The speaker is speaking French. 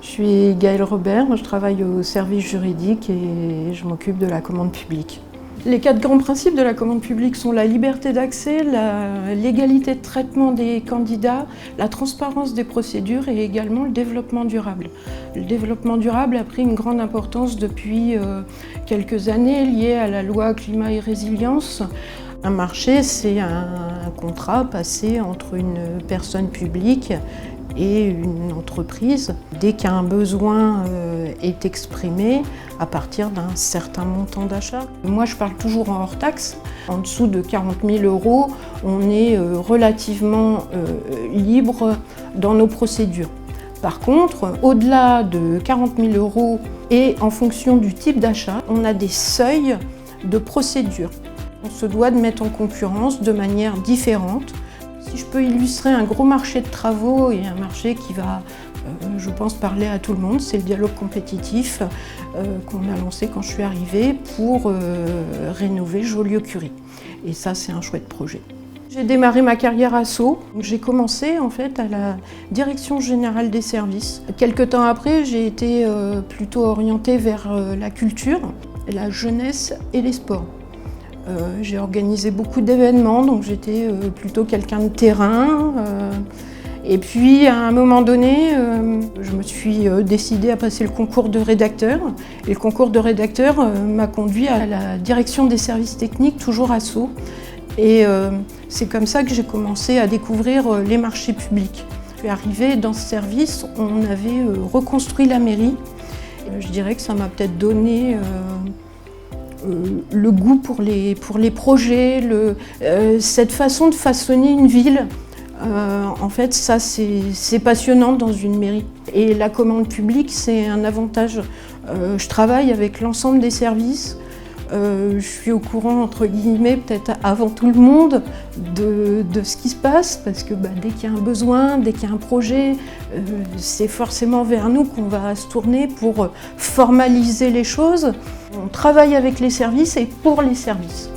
Je suis Gaëlle Robert, je travaille au service juridique et je m'occupe de la commande publique. Les 4 grands principes de la commande publique sont la liberté d'accès, l'égalité de traitement des candidats, la transparence des procédures et également le développement durable. Le développement durable a pris une grande importance depuis quelques années lié à la loi climat et résilience. Un marché, c'est un contrat passé entre une personne publique et une entreprise. Dès qu'un besoin est exprimé à partir d'un certain montant d'achat. Moi, je parle toujours en hors taxe. En dessous de 40 000 €, on est relativement libre dans nos procédures. Par contre, au-delà de 40 000 € et en fonction du type d'achat, on a des seuils de procédure. On se doit de mettre en concurrence de manière différente. Si je peux illustrer un gros marché de travaux et un marché qui va, je pense, parler à tout le monde, c'est le dialogue compétitif qu'on a lancé quand je suis arrivée pour rénover Joliot-Curie. Et ça, c'est un chouette projet. J'ai démarré ma carrière à Sceaux. J'ai commencé en fait à la direction générale des services. Quelque temps après, j'ai été plutôt orientée vers la culture, la jeunesse et les sports. J'ai organisé beaucoup d'événements, donc j'étais plutôt quelqu'un de terrain. Et puis à un moment donné, je me suis décidée à passer le concours de rédacteur. Et le concours de rédacteur m'a conduit à la direction des services techniques, toujours à Sceaux. Et c'est comme ça que j'ai commencé à découvrir les marchés publics. Je suis arrivée dans ce service, on avait reconstruit la mairie. Je dirais que ça m'a peut-être donné le goût pour les projets, cette façon de façonner une ville. En fait, ça c'est passionnant dans une mairie. Et la commande publique, c'est un avantage. Je travaille avec l'ensemble des services. Je suis au courant, entre guillemets, peut-être avant tout le monde, de ce qui se passe, parce que dès qu'il y a un besoin, dès qu'il y a un projet, c'est forcément vers nous qu'on va se tourner pour formaliser les choses. On travaille avec les services et pour les services.